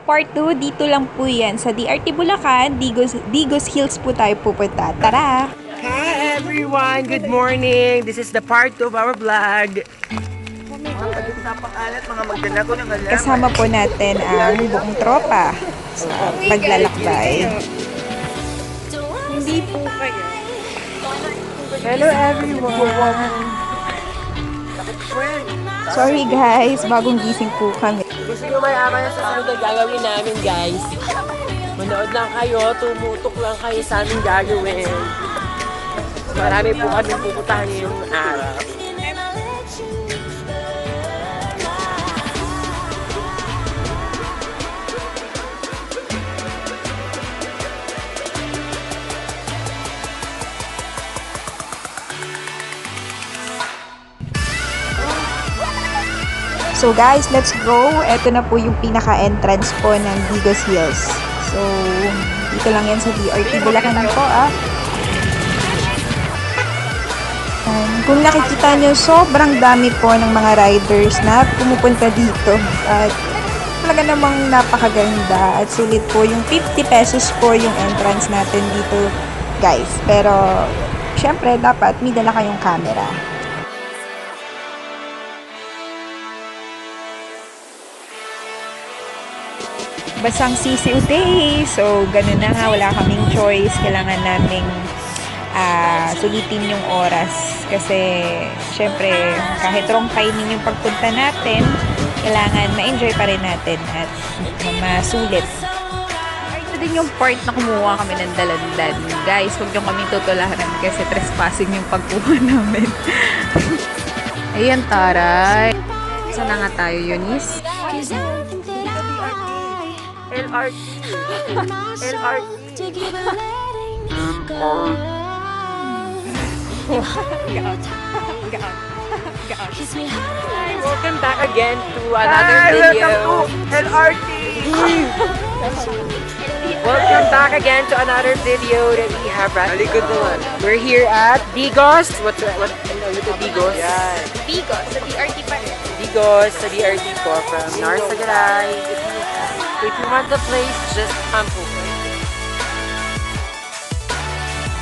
part 2, dito lang po yan. Sa DRT Bulacan, Digos Hills po tayo pupunta. Tara! Hi everyone! Good morning! This is the part 2 of our vlog. Napakalat mga magdala ko ng alam. Kasama po natin ang buong tropa sa paglalakbay. Hindi po kayo. Hello everyone! Sorry guys, bagong gising po kami. Gusto nyo mayaman sa sunod na gagawin namin guys. Manood lang kayo, tumutok lang kayo sa aming gagawin. Marami po kami pupuntahan ngayong araw. So guys, let's go. Ito na po yung pinaka-entrance po ng Digos Hills. So, dito lang yan sa DRT Bulacan po Kung nakikita nyo, sobrang dami po ng mga riders na pumupunta dito. At talaga namang napakaganda. At sulit po yung 50 pesos po yung entrance natin dito, guys. Pero, syempre, dapat may dala kayong camera. Basang sisiu day. So, ganun na nga. Wala kaming choice. Kailangan naming sulitin yung oras. Kasi, syempre, kahit wrong timing yung pagpunta natin, kailangan ma-enjoy pa rin natin at masulit. Ito din yung part na kumuha kami ng dalandan. Guys, huwag yung kami tutularan kasi trespassing yung pagkuha namin. Ayan, taray. Saan na nga tayo, Eunice? LRT. LRT. Welcome back again to another video. LRT. Welcome back again to another video that we have right now. We're here at Digos. What's Digos? Yeah. Digos, sa DRT pa rin. Digos sa DRT po from Narsagaray. If you want the place, just come over.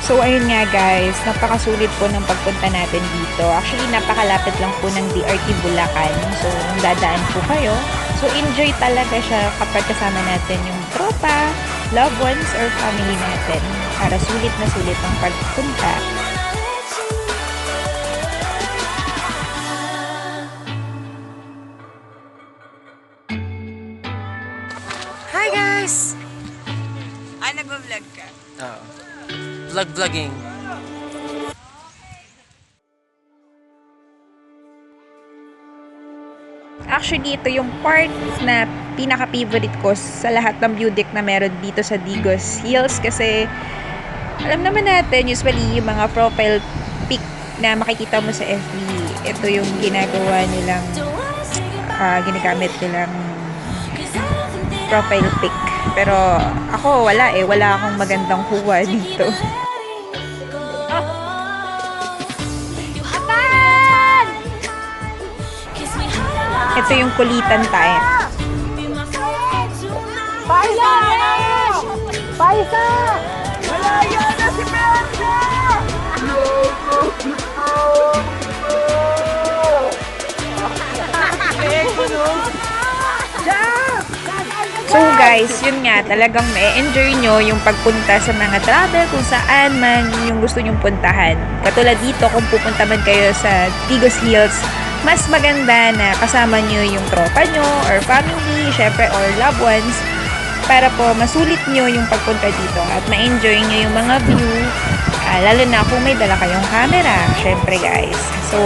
So, ayun nga guys, napakasulit po ng pagpunta natin dito. Actually, napakalapit lang po ng DRT Bulacan. So, dadaan po kayo. So, enjoy talaga siya kapag kasama natin yung tropa, loved ones, or family natin. Para sulit na sulit ang pagpunta. Hi guys! Nag-vlog ka? Oo. Vlogging. Actually, ito yung part na pinaka-favorite ko sa lahat ng view deck na meron dito sa Digos Hills kasi alam naman natin, usually yung mga profile pic na makikita mo sa FB, ito yung ginagawa nilang ginagamit nilang profile pic. Pero ako wala akong magandang kuha dito. Ito yung kulitan time. Paisa! Paisa! Malaya na si Persa! So guys, yun nga, talagang ma-enjoy nyo yung pagpunta sa mga travel kung saan man yung gusto nyong puntahan. Katulad dito, kung pupunta man kayo sa Digos Hills, mas maganda na kasama nyo yung tropa nyo or family, syempre, or loved ones para po masulit nyo yung pagpunta dito at ma-enjoy nyo yung mga view, lalo na kung may dala kayong camera, syempre guys. So,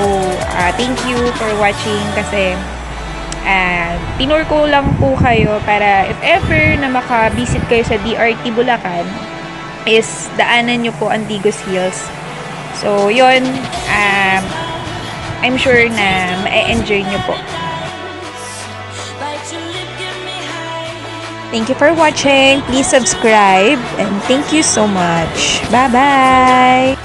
thank you for watching kasi tinur ko lang po kayo para if ever na maka-visit kayo sa DRT Bulacan is daanan nyo po ang Digos Hills. So, yun, I'm sure na ma-enjoy nyo po. Thank you for watching. Please subscribe and thank you so much. Bye-bye!